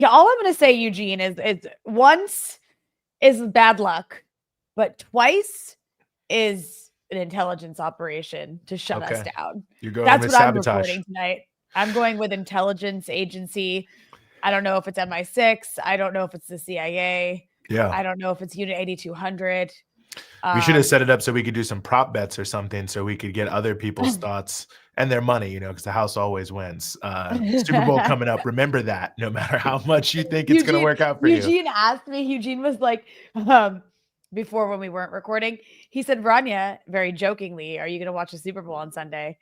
Yeah, all I'm going to say, Eugene, is once is bad luck, but twice is an intelligence operation to shut us down. You're going That's with what I'm sabotage. reporting tonight. I'm going with intelligence agency. I don't know if it's MI6. I don't know if it's the CIA. Yeah. I don't know if it's Unit 8200. We should have set it up so we could do some prop bets or something so we could get other people's thoughts and their money, because the house always wins. Super Bowl coming up. Remember that, no matter how much you think it's going to work out for you. Eugene asked me, Eugene was like, before when we weren't recording, he said, Rania, very jokingly, are you going to watch the Super Bowl on Sunday?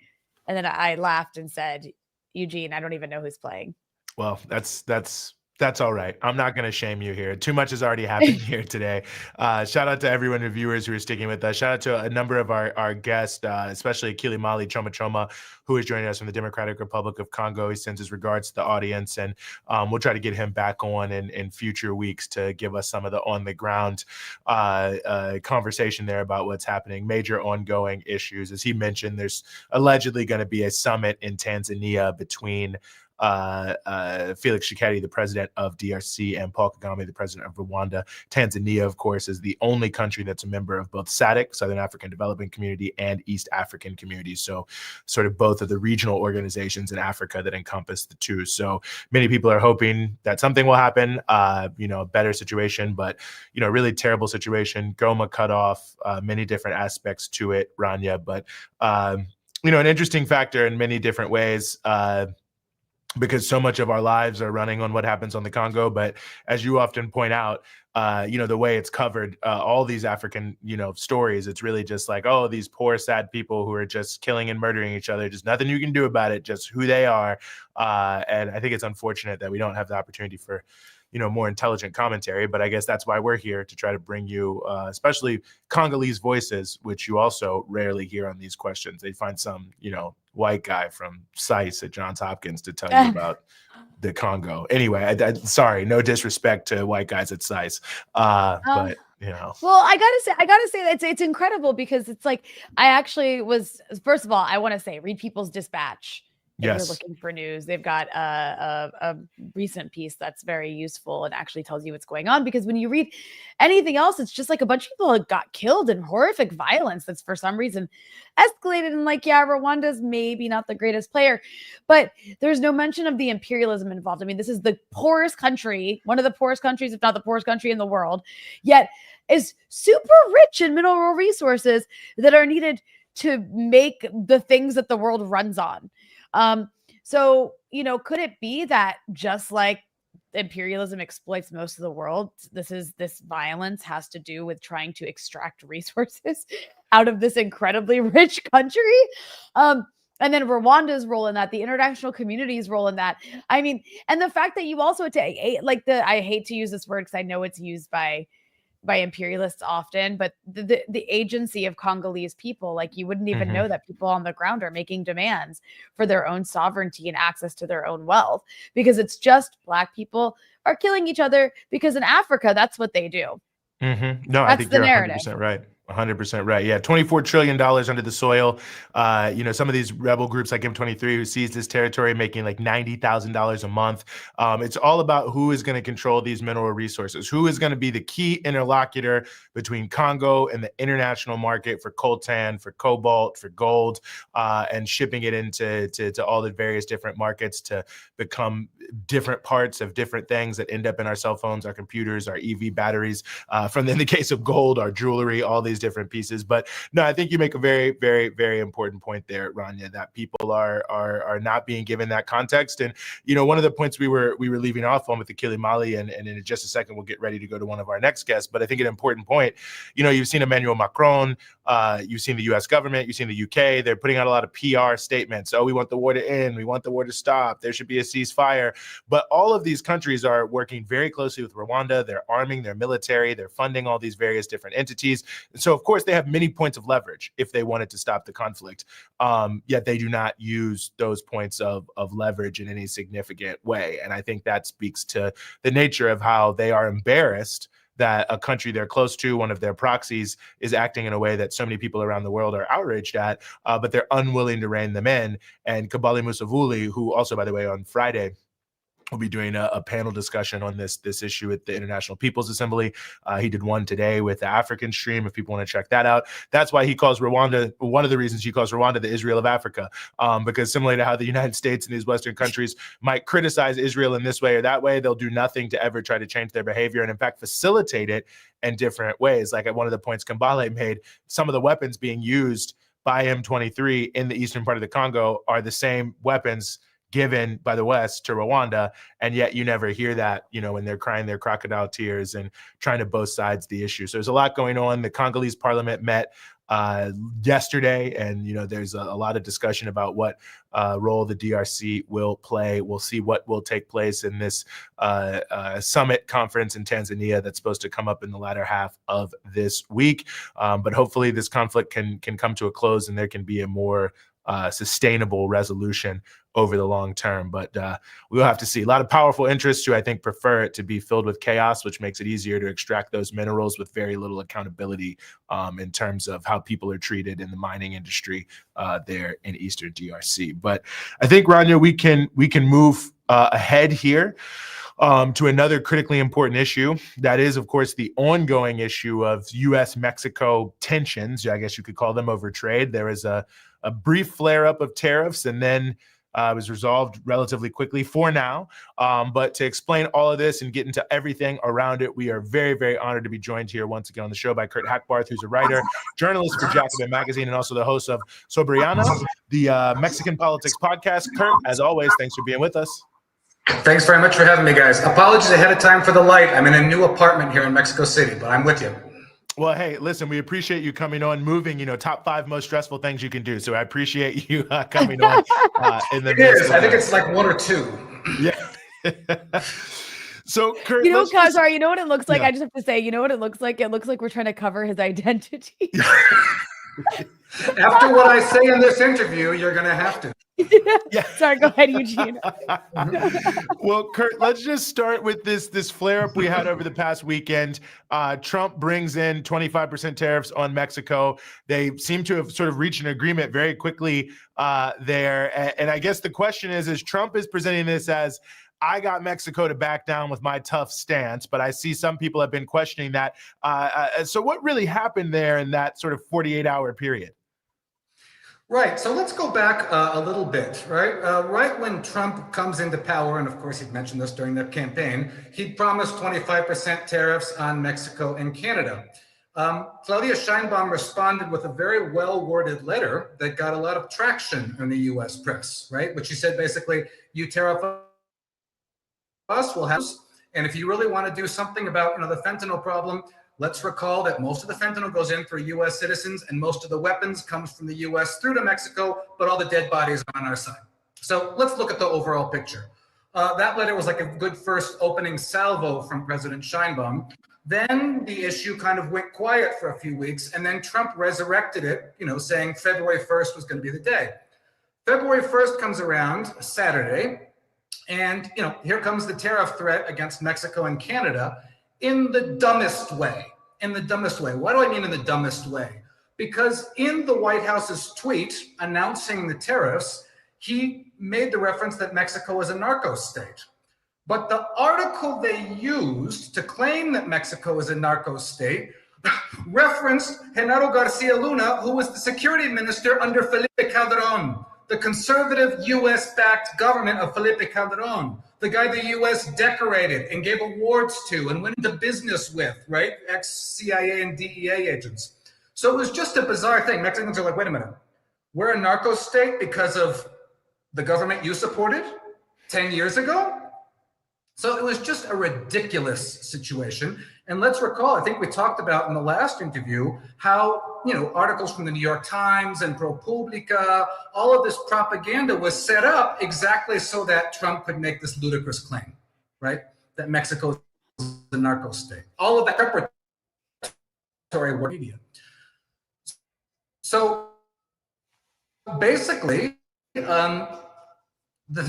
And then I laughed and said, Eugene, I don't even know who's playing. Well, that's all right. I'm not going to shame you here. Too much has already happened here today. Shout out to everyone, the viewers who are sticking with us. Shout out to a number of our guests, especially Akili Mali Choma Choma, who is joining us from the Democratic Republic of Congo. He sends his regards to the audience, and we'll try to get him back on in future weeks to give us some of the on-the-ground conversation there about what's happening, major ongoing issues. As he mentioned, there's allegedly going to be a summit in Tanzania between Felix Tshisekedi, the president of DRC, and Paul Kagame, the president of Rwanda. Tanzania, of course, is the only country that's a member of both SADC, Southern African Development Community, and East African Community. So sort of both of the regional organizations in Africa that encompass the two. So many people are hoping that something will happen, a better situation, but, really terrible situation. Goma cut off, many different aspects to it, Rania, but, an interesting factor in many different ways, because so much of our lives are running on what happens on the Congo. But as you often point out, the way it's covered, all these African, stories, it's really just like, oh, these poor, sad people who are just killing and murdering each other. Just nothing you can do about it, just who they are. And I think it's unfortunate that we don't have the opportunity for, more intelligent commentary, but I guess that's why we're here, to try to bring you, especially Congolese voices, which you also rarely hear on these questions. They find some, white guy from SAIS at Johns Hopkins to tell you about the Congo. Anyway, sorry, no disrespect to white guys at SAIS, but Well, I gotta say that it's incredible, because it's like, I actually was, first of all, I want to say, read People's Dispatch. If you're looking for news, they've got a recent piece that's very useful and actually tells you what's going on. Because when you read anything else, it's just like a bunch of people got killed in horrific violence that's for some reason escalated. And Rwanda's maybe not the greatest player, but there's no mention of the imperialism involved. I mean, this is the poorest country, one of the poorest countries, if not the poorest country in the world, yet is super rich in mineral resources that are needed to make the things that the world runs on. So, could it be that just like imperialism exploits most of the world, this violence has to do with trying to extract resources out of this incredibly rich country? And then Rwanda's role in that, the international community's role in that. I mean, and the fact that you also take, I hate to use this word because I know it's used by imperialists often, but the agency of Congolese people, you wouldn't even know that people on the ground are making demands for their own sovereignty and access to their own wealth, because it's just Black people are killing each other, because in Africa, that's what they do. No, that's I think you're narrative. 100% right. 100% right. Yeah, $24 trillion under the soil. Some of these rebel groups like M23 who seized this territory making like $90,000 a month. It's all about who is going to control these mineral resources, who is going to be the key interlocutor between Congo and the international market for coltan, for cobalt, for gold, and shipping it into all the various different markets to become different parts of different things that end up in our cell phones, our computers, our EV batteries, in the case of gold, our jewelry, all these different pieces. But no, I think you make a very, very, very important point there, Rania, that people are not being given that context. And one of the points we were leaving off on with the Akili Mali, and in just a second we'll get ready to go to one of our next guests. But I think an important point, you've seen Emmanuel Macron, you've seen the U.S. government, you've seen the UK. They're putting out a lot of PR statements. Oh, we want the war to end. We want the war to stop. There should be a ceasefire. But all of these countries are working very closely with Rwanda. They're arming their military. They're funding all these various different entities. And so, of course, they have many points of leverage if they wanted to stop the conflict. Yet they do not use those points of leverage in any significant way. And I think that speaks to the nature of how they are embarrassed that a country they're close to, one of their proxies, is acting in a way that so many people around the world are outraged at, but they're unwilling to rein them in. And Kabali Musevuli, who also, by the way, on Friday, We'll be doing a panel discussion on this issue at the International People's Assembly. He did one today with the African stream, if people want to check that out. That's why he calls Rwanda, one of the reasons he calls Rwanda the Israel of Africa, because similar to how the United States and these Western countries might criticize Israel in this way or that way, they'll do nothing to ever try to change their behavior and in fact facilitate it in different ways. Like at one of the points Kambale made, some of the weapons being used by M23 in the eastern part of the Congo are the same weapons given by the West to Rwanda, and yet you never hear that, when they're crying their crocodile tears and trying to both sides the issue. So there's a lot going on. The Congolese parliament met yesterday, and there's a lot of discussion about what role the DRC will play. We'll see what will take place in this summit conference in Tanzania that's supposed to come up in the latter half of this week. But hopefully this conflict can come to a close and there can be a more sustainable resolution over the long term. But we'll have to see. A lot of powerful interests who I think prefer it to be filled with chaos, which makes it easier to extract those minerals with very little accountability in terms of how people are treated in the mining industry there in Eastern DRC. But I think, Rania, we can move ahead here to another critically important issue. That is, of course, the ongoing issue of U.S.-Mexico tensions, I guess you could call them, over trade. There is a brief flare-up of tariffs, and then it was resolved relatively quickly for now. But to explain all of this and get into everything around it, we are very, very honored to be joined here once again on the show by Kurt Hackbarth, who's a writer, journalist for Jacobin Magazine, and also the host of Soberanía, the Mexican politics podcast. Kurt, as always, thanks for being with us. Thanks very much for having me, guys. Apologies ahead of time for the light. I'm in a new apartment here in Mexico City, but I'm with you. Well, hey, listen, we appreciate you coming on, moving, top 5 most stressful things you can do. So I appreciate you coming on. In the midst I think it's like 1 or 2. Yeah. So, Kurt, sorry, you know what it looks like? Yeah. I just have to say, you know what it looks like? It looks like we're trying to cover his identity. After what I say in this interview, you're going to have to. Yeah. Sorry, go ahead, Eugene. Well, Kurt, let's just start with this flare-up we had over the past weekend. Trump brings in 25% tariffs on Mexico. They seem to have sort of reached an agreement very quickly there. And I guess the question is Trump is presenting this as, I got Mexico to back down with my tough stance, but I see some people have been questioning that. So what really happened there in that sort of 48-hour period? Right. So let's go back a little bit, right? Right when Trump comes into power, and of course he'd mentioned this during the campaign, he promised 25% tariffs on Mexico and Canada. Claudia Sheinbaum responded with a very well-worded letter that got a lot of traction in the U.S. press, right? Which she said basically, you tariff us, we'll have, and if you really want to do something about the fentanyl problem, let's recall that most of the fentanyl goes in for U.S. citizens, and most of the weapons comes from the U.S. through to Mexico, but all the dead bodies are on our side. So let's look at the overall picture. That letter was like a good first opening salvo from President Sheinbaum. Then the issue kind of went quiet for a few weeks, and then Trump resurrected it, saying February 1st was going to be the day. February 1st comes around, Saturday, and here comes the tariff threat against Mexico and Canada in the dumbest way. In the dumbest way. What do I mean in the dumbest way? Because in the White House's tweet announcing the tariffs, he made the reference that Mexico is a narco state. But the article they used to claim that Mexico is a narco state referenced Genaro Garcia Luna, who was the security minister under Felipe Calderon, the conservative U.S.-backed government of Felipe Calderon, the guy the U.S. decorated and gave awards to and went into business with, right? Ex-CIA and DEA agents. So it was just a bizarre thing. Mexicans are like, wait a minute, we're a narco state because of the government you supported 10 years ago? So it was just a ridiculous situation. And let's recall, I think we talked about in the last interview, how, articles from the New York Times and ProPublica, all of this propaganda was set up exactly so that Trump could make this ludicrous claim, right? That Mexico is a narco state. All of that preparatory work media. So basically, the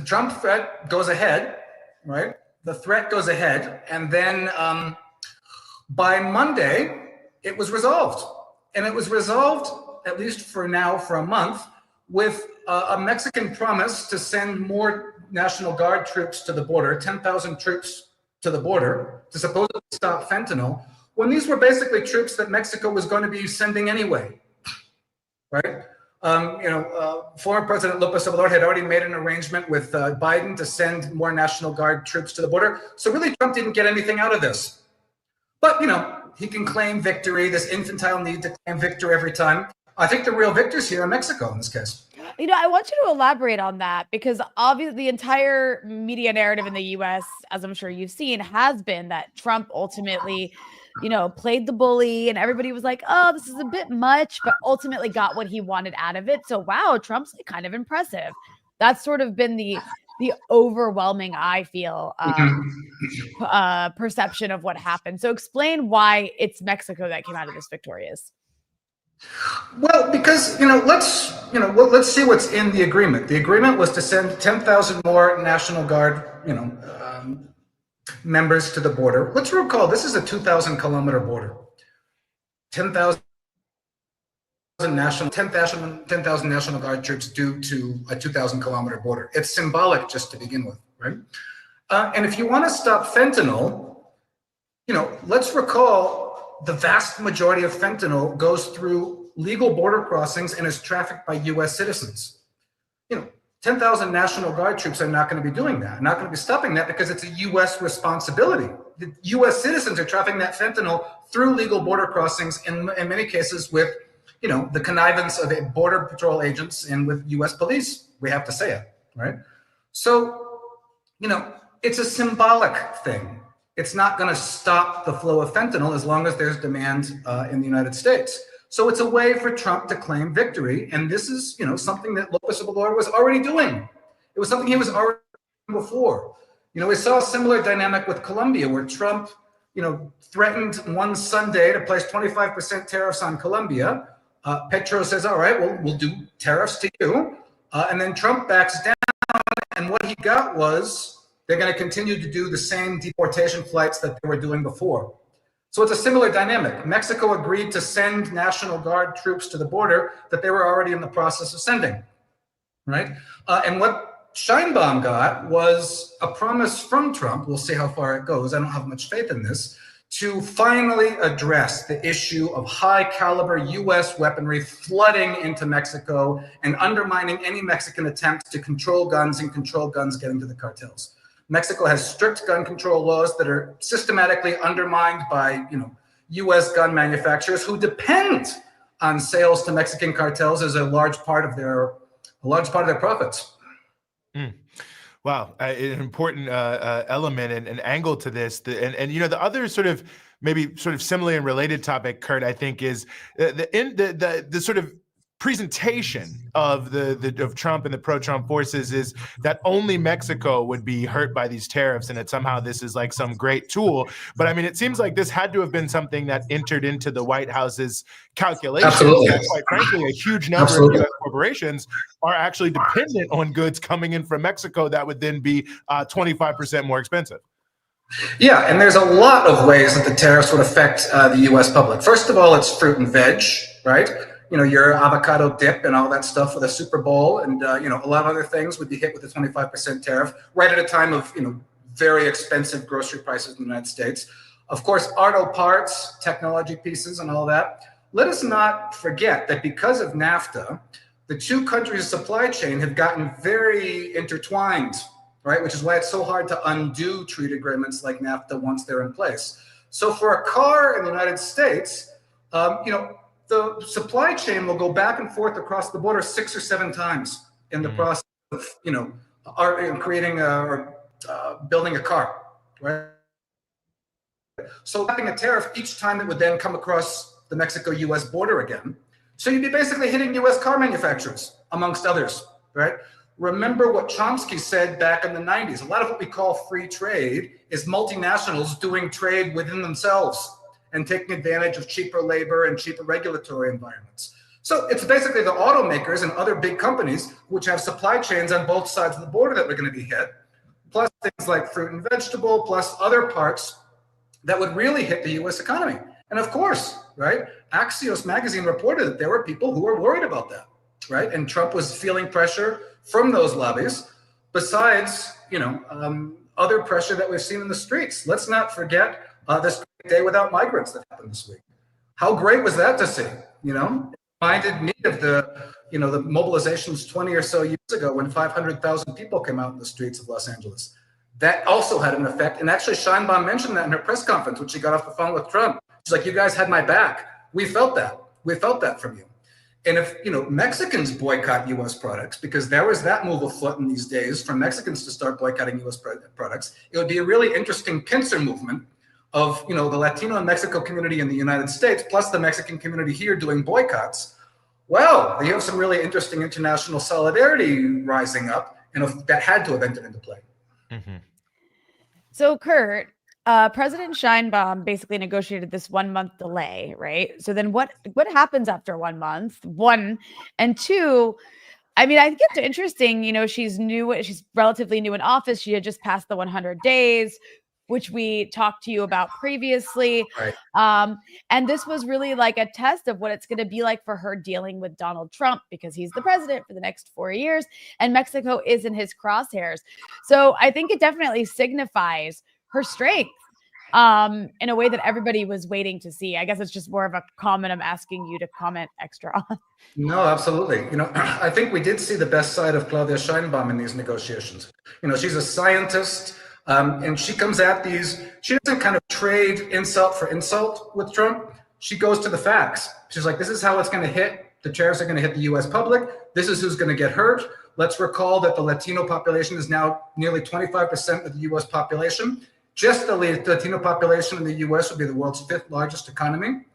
Trump threat goes ahead, right? The threat goes ahead, and then by Monday, it was resolved. And it was resolved, at least for now, for a month, with a Mexican promise to send more National Guard troops to the border, 10,000 troops to the border to supposedly stop fentanyl, when these were basically troops that Mexico was going to be sending anyway, right? Former President López Obrador had already made an arrangement with Biden to send more National Guard troops to the border. So really, Trump didn't get anything out of this. But, he can claim victory, this infantile need to claim victory every time. I think the real victors here are Mexico in this case. I want you to elaborate on that, because obviously the entire media narrative in the US, as I'm sure you've seen, has been that Trump ultimately, played the bully, and everybody was like, oh, this is a bit much, but ultimately got what he wanted out of it. So, wow, Trump's kind of impressive. That's sort of been the overwhelming, I feel, perception of what happened. So explain why it's Mexico that came out of this victorious. Well, because let's see what's in the agreement. The agreement was to send 10,000 more National Guard, members to the border. Let's recall this is a 2,000-kilometer border. 10,000 National Guard troops due to a 2,000-kilometer border. It's symbolic just to begin with, right? And if you want to stop fentanyl, let's recall the vast majority of fentanyl goes through legal border crossings and is trafficked by U.S. citizens. 10,000 National Guard troops are not going to be doing that, not going to be stopping that, because it's a U.S. responsibility. The U.S. citizens are trafficking that fentanyl through legal border crossings, in many cases with, the connivance of border patrol agents and with U.S. police. We have to say it, right? So, it's a symbolic thing. It's not going to stop the flow of fentanyl as long as there's demand in the United States. So it's a way for Trump to claim victory. And this is, something that López Obrador was already doing. It was something he was already doing before. We saw a similar dynamic with Colombia, where Trump, threatened one Sunday to place 25% tariffs on Colombia. Petro says, all right, well, we'll do tariffs to you. And then Trump backs down. And what he got was, they're going to continue to do the same deportation flights that they were doing before. So it's a similar dynamic. Mexico agreed to send National Guard troops to the border that they were already in the process of sending, right? And what Sheinbaum got was a promise from Trump, we'll see how far it goes, I don't have much faith in this, to finally address the issue of high-caliber U.S. weaponry flooding into Mexico and undermining any Mexican attempts to control guns and control guns getting to the cartels. Mexico has strict gun control laws that are systematically undermined by, U.S. gun manufacturers who depend on sales to Mexican cartels as a large part of their profits. Wow, an important element and angle to this, and the other sort of maybe sort of similarly and related topic, Kurt, I think, is the sort of presentation of of Trump and the pro-Trump forces is that only Mexico would be hurt by these tariffs, and that somehow this is like some great tool. But I mean, it seems like this had to have been something that entered into the White House's calculations. Absolutely. That, quite frankly, a huge number of U.S. corporations are actually dependent on goods coming in from Mexico that would then be 25% more expensive. Yeah, and there's a lot of ways that the tariffs would affect the U.S. public. First of all, it's fruit and veg, right? Your avocado dip and all that stuff for the Super Bowl, and a lot of other things would be hit with a 25% tariff right at a time of very expensive grocery prices in the United States. Of course, auto parts, technology pieces, and all that. Let us not forget that because of NAFTA, the two countries' supply chain have gotten very intertwined, right? Which is why it's so hard to undo trade agreements like NAFTA once they're in place. So for a car in the United States, the supply chain will go back and forth across the border 6 or 7 times in the process of, creating or building a car, right? So having a tariff each time it would then come across the Mexico-U.S. border again. So you'd be basically hitting U.S. car manufacturers, amongst others, right? Remember what Chomsky said back in the 90s. A lot of what we call free trade is multinationals doing trade within themselves and taking advantage of cheaper labor and cheaper regulatory environments. So it's basically the automakers and other big companies which have supply chains on both sides of the border that are going to be hit, plus things like fruit and vegetable, plus other parts that would really hit the U.S. economy. And of course, right, Axios magazine reported that there were people who were worried about that, right? And Trump was feeling pressure from those lobbies. besides, other pressure that we've seen in the streets. Let's not forget this day without migrants that happened this week. How great was that to see? It reminded me of the mobilizations 20 or so years ago when 500,000 people came out in the streets of Los Angeles. That also had an effect. And actually, Sheinbaum mentioned that in her press conference when she got off the phone with Trump. She's like, you guys had my back. We felt that. We felt that from you. And if, Mexicans boycott U.S. products, because there was that move afoot in these days for Mexicans to start boycotting U.S. products, it would be a really interesting pincer movement of, the Latino and Mexico community in the United States, plus the Mexican community here doing boycotts. Well, you have some really interesting international solidarity rising up, and that had to have entered into play. Mm-hmm. So, Kurt, President Sheinbaum basically negotiated this 1 month delay, right? So then what happens after 1 month? One, and two, I mean, I think it's interesting, she's relatively new in office. She had just passed the 100 days, which we talked to you about previously. Right. And this was really like a test of what it's going to be like for her dealing with Donald Trump, because he's the president for the next 4 years and Mexico is in his crosshairs. So I think it definitely signifies her strength in a way that everybody was waiting to see. I guess it's just more of a comment I'm asking you to comment extra on. No, absolutely. I think we did see the best side of Claudia Sheinbaum in these negotiations. She's a scientist. And she comes at these, she doesn't kind of trade insult for insult with Trump. She goes to the facts. She's like, this is how it's going to hit. The tariffs are going to hit the U.S. public. This is who's going to get hurt. Let's recall that the Latino population is now nearly 25% of the U.S. population. Just the Latino population in the U.S. would be the world's 5th largest economy.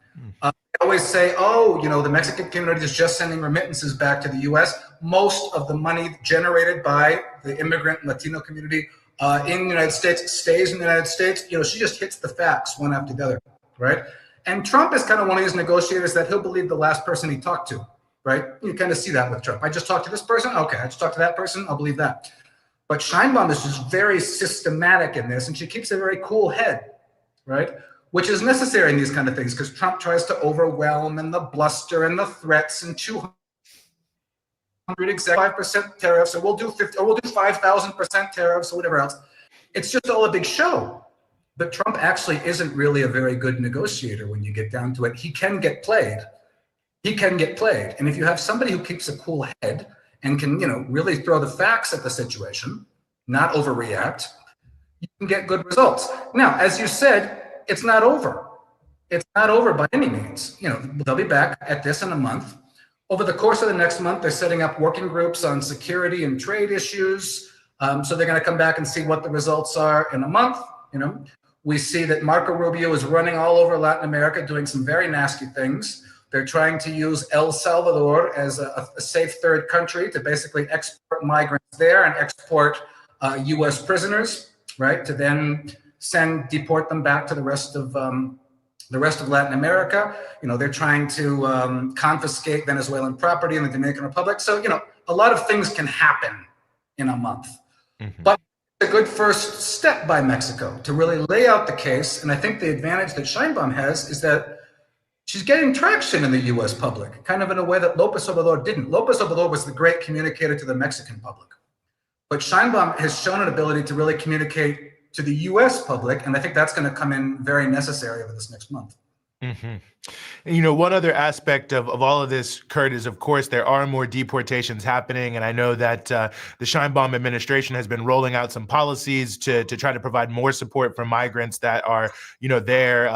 They always say, the Mexican community is just sending remittances back to the U.S. Most of the money generated by the immigrant Latino community in the United States stays in the United States. She just hits the facts one after the other, right? And Trump is kind of one of these negotiators that he'll believe the last person he talked to, right? You kind of see that with Trump. I just talked to this person. Okay, I just talked to that person. I'll believe that. But Sheinbaum is just very systematic in this, and she keeps a very cool head, right? Which is necessary in these kind of things because Trump tries to overwhelm and the bluster and the threats and 200 exact 5% tariffs, or we'll do 5,000% tariffs or whatever else. It's just all a big show. But Trump actually isn't really a very good negotiator when you get down to it. He can get played. And if you have somebody who keeps a cool head and can, really throw the facts at the situation, not overreact, you can get good results. Now, as you said, it's not over. It's not over by any means. They'll be back at this in a month. Over the course of the next month, they're setting up working groups on security and trade issues. So they're going to come back and see what the results are in a month. We see that Marco Rubio is running all over Latin America, doing some very nasty things. They're trying to use El Salvador as a safe third country to basically export migrants there and export U.S. prisoners, right? To then deport them back to the rest of Latin America. They're trying to confiscate Venezuelan property in the Dominican Republic. So, a lot of things can happen in a month. Mm-hmm. But it's a good first step by Mexico to really lay out the case. And I think the advantage that Sheinbaum has is that she's getting traction in the U.S. public, kind of in a way that López Obrador didn't. López Obrador was the great communicator to the Mexican public. But Sheinbaum has shown an ability to really communicate to the U.S. public, and I think that's going to come in very necessary over this next month. Mm-hmm. One other aspect of all of this, Kurt, is, of course, there are more deportations happening. And I know that the Sheinbaum administration has been rolling out some policies to try to provide more support for migrants that are, there,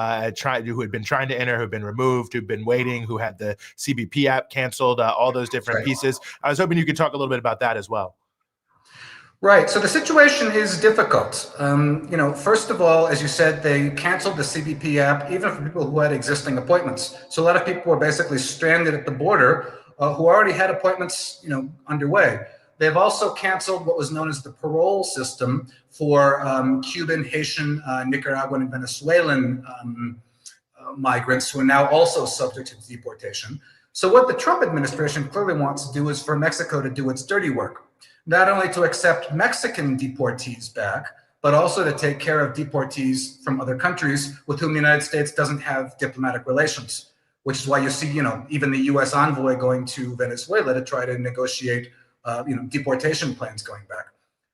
who had been trying to enter, who've been removed, who've been waiting, who had the CBP app canceled, all those different pieces. I was hoping you could talk a little bit about that as well. Right. So the situation is difficult. First of all, as you said, they canceled the CBP app, even for people who had existing appointments. So a lot of people were basically stranded at the border who already had appointments, underway. They've also canceled what was known as the parole system for Cuban, Haitian, Nicaraguan, and Venezuelan migrants who are now also subject to deportation. So what the Trump administration clearly wants to do is for Mexico to do its dirty work. Not only to accept Mexican deportees back, but also to take care of deportees from other countries with whom the United States doesn't have diplomatic relations, which is why you see, even the U.S. envoy going to Venezuela to try to negotiate, deportation plans going back.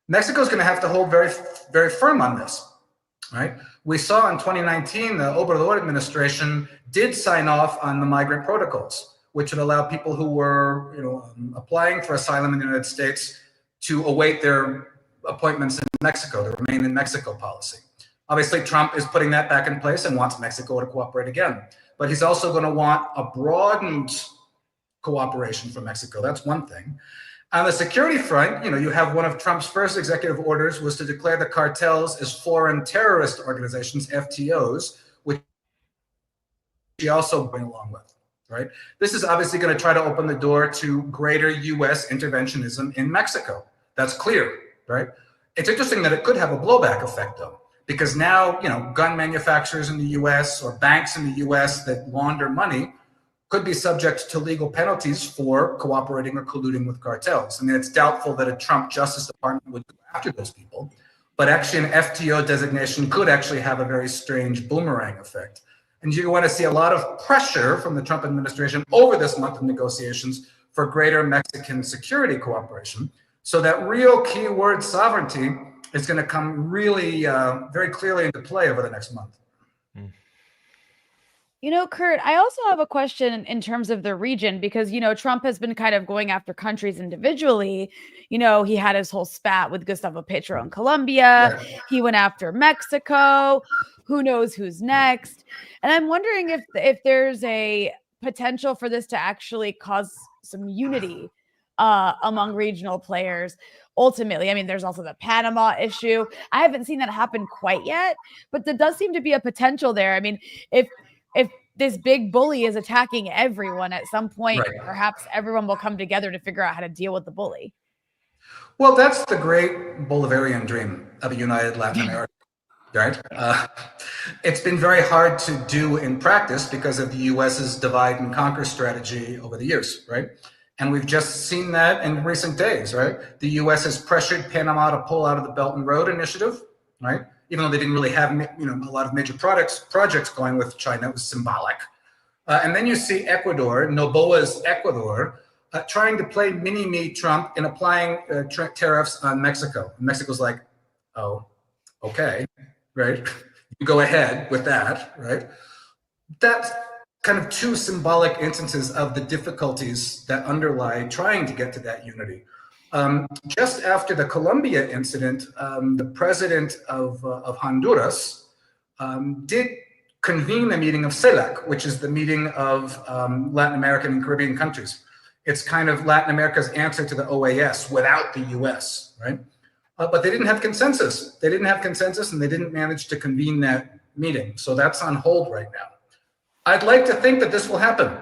Mexico is going to have to hold very, very firm on this, right? We saw in 2019, the Obrador administration did sign off on the migrant protocols, which would allow people who were, applying for asylum in the United States to await their appointments in Mexico, to remain in Mexico policy. Obviously, Trump is putting that back in place and wants Mexico to cooperate again. But he's also going to want a broadened cooperation from Mexico. That's one thing. On the security front, you have one of Trump's first executive orders was to declare the cartels as foreign terrorist organizations, FTOs, which he also went along with, right? This is obviously going to try to open the door to greater U.S. interventionism in Mexico. That's clear, right? It's interesting that it could have a blowback effect, though, because now, gun manufacturers in the U.S. or banks in the U.S. that launder money could be subject to legal penalties for cooperating or colluding with cartels. I mean, it's doubtful that a Trump Justice Department would go after those people, but actually an FTO designation could actually have a very strange boomerang effect. And you want to see a lot of pressure from the Trump administration over this month of negotiations for greater Mexican security cooperation. So that real keyword sovereignty is going to come really very clearly into play over the next month. Kurt, I also have a question in terms of the region, because, Trump has been kind of going after countries individually. He had his whole spat with Gustavo Petro in Colombia. Yeah. He went after Mexico. Who knows who's next? And I'm wondering if there's a potential for this to actually cause some unity among regional players. Ultimately, I mean, there's also the Panama issue. I haven't seen that happen quite yet, but there does seem to be a potential there. I mean, if this big bully is attacking everyone at some point, right, perhaps everyone will come together to figure out how to deal with the bully. Well, that's the great Bolivarian dream of a united Latin America, right? It's been very hard to do in practice because of the U.S.'s divide and conquer strategy over the years, right? And we've just seen that in recent days, right? The U.S. has pressured Panama to pull out of the Belt and Road Initiative, right? Even though they didn't really have, a lot of major projects going with China, it was symbolic. And then you see Ecuador, Noboa's Ecuador, trying to play mini-me Trump in applying tariffs on Mexico. And Mexico's like, oh, okay, right? You go ahead with that, right? That's kind of two symbolic instances of the difficulties that underlie trying to get to that unity. Just after the Colombia incident, the president of Honduras did convene the meeting of CELAC, which is the meeting of Latin American and Caribbean countries. It's kind of Latin America's answer to the OAS without the US, right? But they didn't have consensus. They didn't have consensus, and they didn't manage to convene that meeting. So that's on hold right now. I'd like to think that this will happen,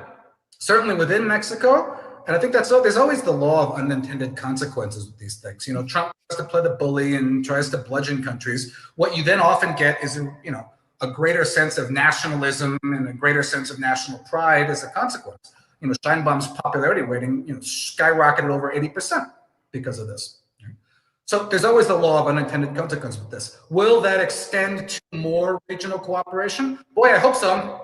certainly within Mexico. And I think there's always the law of unintended consequences with these things. Trump tries to play the bully and tries to bludgeon countries. What you then often get is, a greater sense of nationalism and a greater sense of national pride as a consequence. Sheinbaum's popularity rating, skyrocketed over 80% because of this. So there's always the law of unintended consequences with this. Will that extend to more regional cooperation? Boy, I hope so.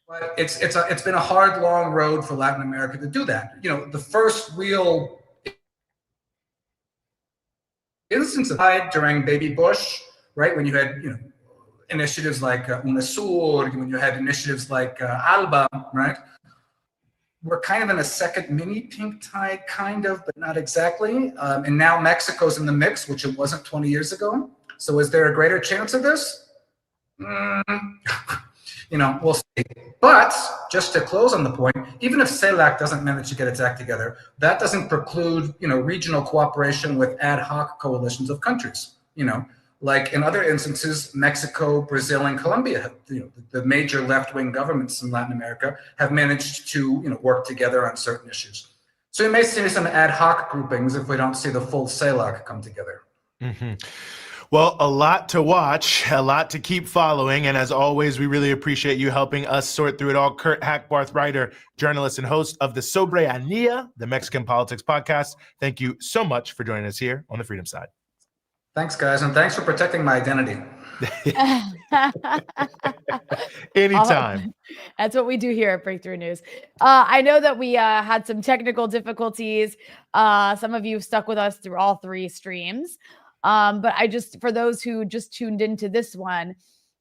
But it's been a hard, long road for Latin America to do that. The first real instance of it during Baby Bush, right? When you had, initiatives like UNASUR, when you had initiatives like ALBA, right? We're kind of in a second mini pink tide, kind of, but not exactly. And now Mexico's in the mix, which it wasn't 20 years ago. So is there a greater chance of this? We'll see. But just to close on the point, even if CELAC doesn't manage to get its act together, that doesn't preclude, regional cooperation with ad hoc coalitions of countries. Like in other instances, Mexico, Brazil, and Colombia, the major left-wing governments in Latin America have managed to, work together on certain issues. So you may see some ad hoc groupings if we don't see the full CELAC come together. Mm-hmm. Well, a lot to watch, a lot to keep following. And as always, we really appreciate you helping us sort through it all. Kurt Hackbarth, writer, journalist, and host of the Soberanía, the Mexican Politics Podcast. Thank you so much for joining us here on the Freedom Side. Thanks, guys. And thanks for protecting my identity. Anytime. That's what we do here at Breakthrough News. I know that we had some technical difficulties. Some of you stuck with us through all 3 streams. But for those who just tuned into this one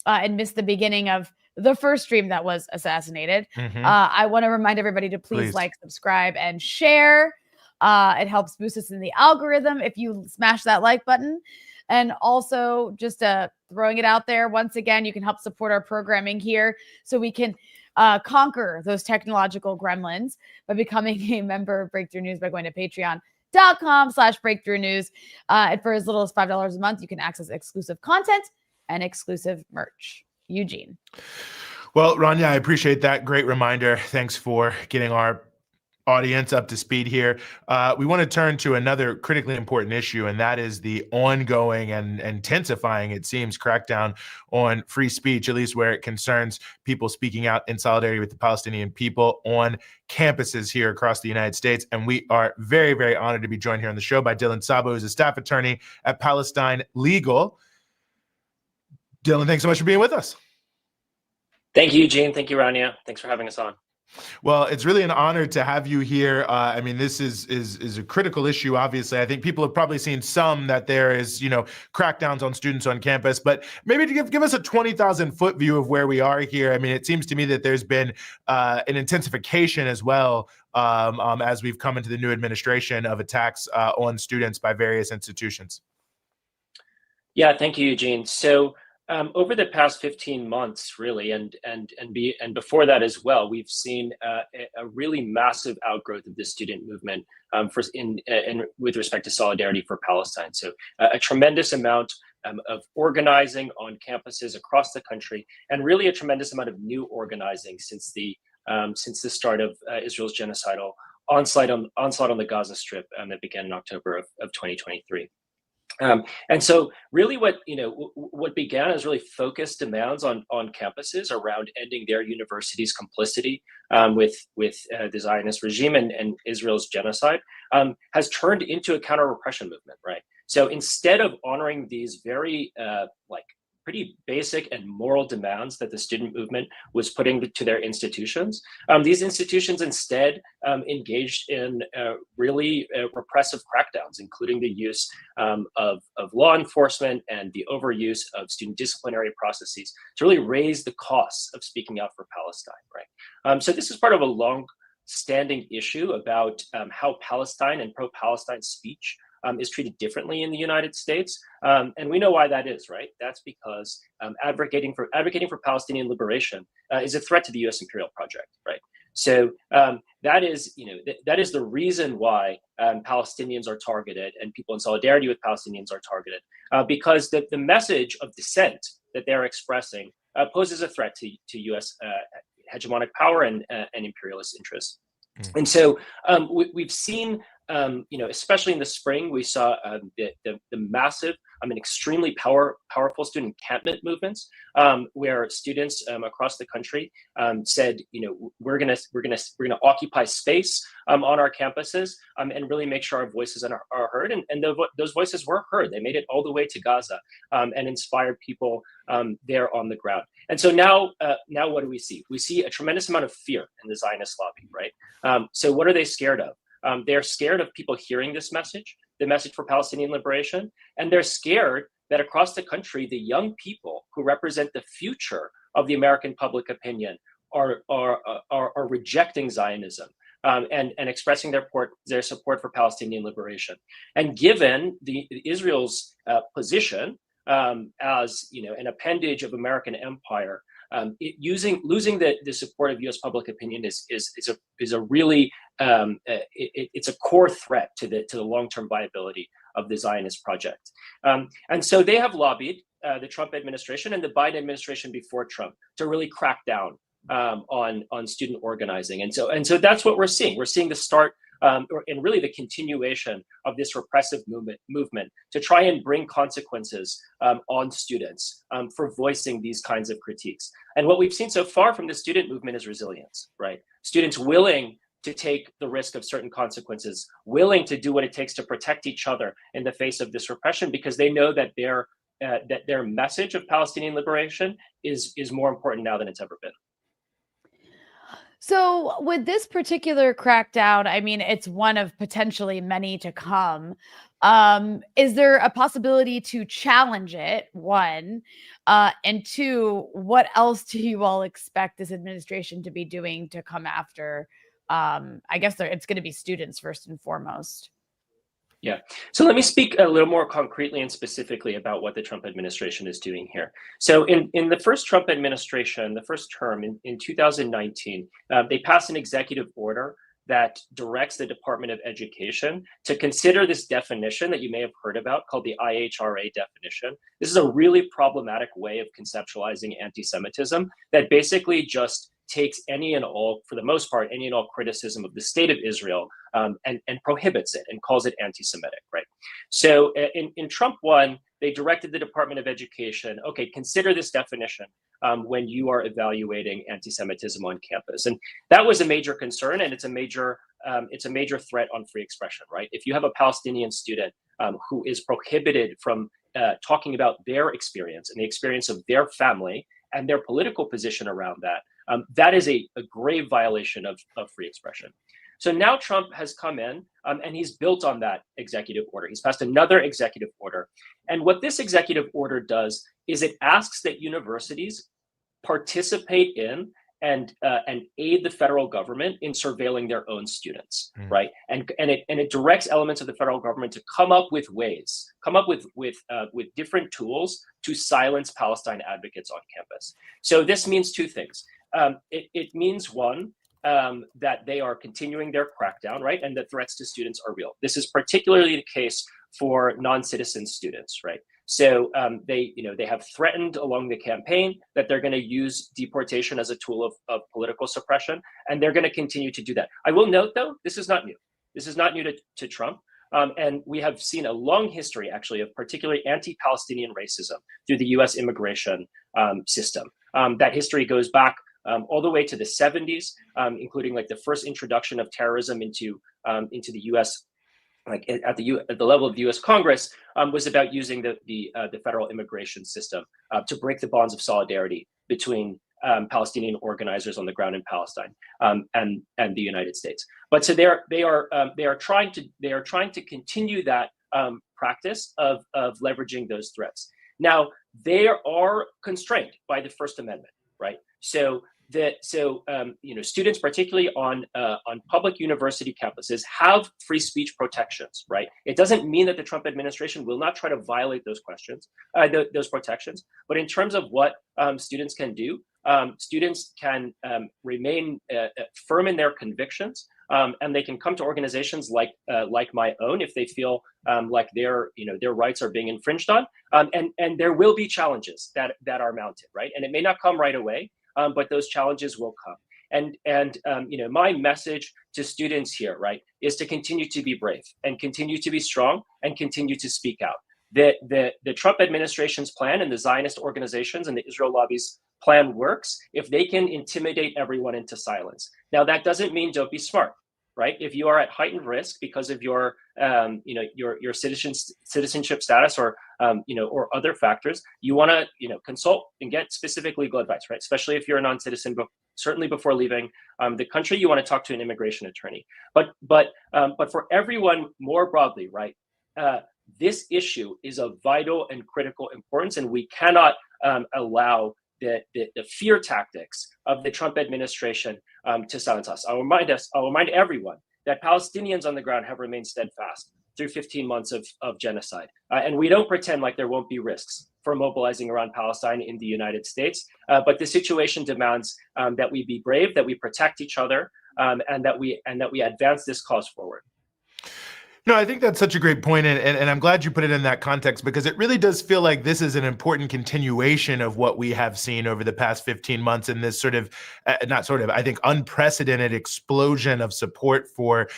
and missed the beginning of the first stream that was assassinated, I want to remind everybody to please like, subscribe, and share. It helps boost us in the algorithm if you smash that like button. And also just throwing it out there, once again, you can help support our programming here so we can conquer those technological gremlins by becoming a member of Breakthrough News by going to patreon.com/Breakthrough News. And for as little as $5 a month, you can access exclusive content and exclusive merch. Eugene. Well, Rania, I appreciate that. Great reminder. Thanks for getting our audience up to speed here. We want to turn to another critically important issue, and that is the ongoing and intensifying, it seems, crackdown on free speech, at least where it concerns people speaking out in solidarity with the Palestinian people on campuses here across the United States. And we are very, very honored to be joined here on the show by Dylan Sabo, who's a staff attorney at Palestine Legal. Dylan, thanks so much for being with us. Thank you, Eugene. Thank you, Rania. Thanks for having us on. Well, it's really an honor to have you here. I mean, this is a critical issue, obviously. I think people have probably seen some that there is, crackdowns on students on campus, but maybe to give us a 20,000-foot view of where we are here. I mean, it seems to me that there's been an intensification as well as we've come into the new administration of attacks on students by various institutions. Yeah, thank you, Eugene. So over the past 15 months, really, and before that as well, we've seen a really massive outgrowth of the student movement with respect to solidarity for Palestine. So a tremendous amount of organizing on campuses across the country, and really a tremendous amount of new organizing since the start of Israel's genocidal onslaught on the Gaza Strip that began in October of 2023. And so really what began as really focused demands on campuses around ending their university's complicity with the Zionist regime and Israel's genocide has turned into a counter-repression movement, right? So instead of honoring these very pretty basic and moral demands that the student movement was putting to their institutions, these institutions instead engaged in really repressive crackdowns, including the use of law enforcement and the overuse of student disciplinary processes to really raise the costs of speaking out for Palestine, right? So this is part of a long-standing issue about how Palestine and pro-Palestine speech is treated differently in the United States, and we know why that is, right? That's because advocating for Palestinian liberation is a threat to the U.S. imperial project, right? So that is the reason why Palestinians are targeted and people in solidarity with Palestinians are targeted, because the message of dissent that they're expressing poses a threat to U.S. Hegemonic power and imperialist interests. And so we've seen, especially in the spring, we saw the massive, extremely powerful student encampment movements, where students across the country said, we're gonna occupy space on our campuses and really make sure our voices are heard. And those voices were heard. They made it all the way to Gaza and inspired people there on the ground. And so now what do we see? We see a tremendous amount of fear in the Zionist lobby, right? So what are they scared of? They're scared of people hearing this message, the message for Palestinian liberation, and they're scared that across the country, the young people who represent the future of the American public opinion are rejecting Zionism and expressing their support for Palestinian liberation. And given Israel's position as an appendage of American empire, losing the support of U.S. public opinion is a really it's a core threat to the long-term viability of the Zionist project. And so they have lobbied the Trump administration and the Biden administration before Trump to really crack down on student organizing. And so that's what we're seeing. We're seeing the start and really the continuation of this repressive movement to try and bring consequences on students for voicing these kinds of critiques. And what we've seen so far from the student movement is resilience, right? Students willing to take the risk of certain consequences, willing to do what it takes to protect each other in the face of this repression, because they know that their that their message of Palestinian liberation is more important now than it's ever been. So with this particular crackdown, I mean, it's one of potentially many to come. Is there a possibility to challenge it? One, and two, what else do you all expect this administration to be doing to come after? I guess it's going to be students first and foremost. Yeah. So let me speak a little more concretely and specifically about what the Trump administration is doing here. So in the first Trump administration, the first term in 2019, they passed an executive order that directs the Department of Education to consider this definition that you may have heard about called the IHRA definition. This is a really problematic way of conceptualizing anti-Semitism that basically just takes any and all, for the most part, any and all criticism of the state of Israel and prohibits it and calls it anti-Semitic, right? So in Trump 1, they directed the Department of Education, okay, consider this definition when you are evaluating anti-Semitism on campus. And that was a major concern, and it's a major threat on free expression, right? If you have a Palestinian student who is prohibited from talking about their experience and the experience of their family and their political position around that, that is a grave violation of free expression. So now Trump has come in and he's built on that executive order. He's passed another executive order. And what this executive order does is it asks that universities participate in and aid the federal government in surveilling their own students, right? And it directs elements of the federal government to come up with ways, with different tools to silence Palestine advocates on campus. So this means two things. It means one, that they are continuing their crackdown, right? And that threats to students are real. This is particularly the case for non-citizen students, right? So they have threatened along the campaign that they're going to use deportation as a tool of political suppression, and they're going to continue to do that. I will note, though, this is not new. This is not new to Trump. And we have seen a long history, actually, of particularly anti-Palestinian racism through the U.S. immigration system. That history goes back all the way to the 70s, including like the first introduction of terrorism into the U.S. like at the level of the U.S. Congress, was about using the federal immigration system to break the bonds of solidarity between Palestinian organizers on the ground in Palestine and the United States. But so they are trying to continue that practice of leveraging those threats. Now they are constrained by the First Amendment, right? So students, particularly on public university campuses, have free speech protections, right? It doesn't mean that the Trump administration will not try to violate those protections, but in terms of what students can do, students can remain firm in their convictions, and they can come to organizations like my own if they feel like their rights are being infringed on, and there will be challenges that are mounted, right? And it may not come right away. But those challenges will come. And my message to students here, right, is to continue to be brave and continue to be strong and continue to speak out. The Trump administration's plan and the Zionist organizations and the Israel lobby's plan works if they can intimidate everyone into silence. Now, that doesn't mean don't be smart, right? If you are at heightened risk because of your citizenship status or other factors, you want to consult and get specific legal advice, right? Especially if you're a non-citizen, but certainly before leaving the country, you want to talk to an immigration attorney. But for everyone more broadly, right? This issue is of vital and critical importance, and we cannot allow the fear tactics of the Trump administration to silence us. I'll remind everyone that Palestinians on the ground have remained steadfast through 15 months of genocide. And we don't pretend like there won't be risks for mobilizing around Palestine in the United States. But the situation demands that we be brave, that we protect each other, and that we advance this cause forward. No, I think that's such a great point, and I'm glad you put it in that context, because it really does feel like this is an important continuation of what we have seen over the past 15 months in this I think unprecedented explosion of support for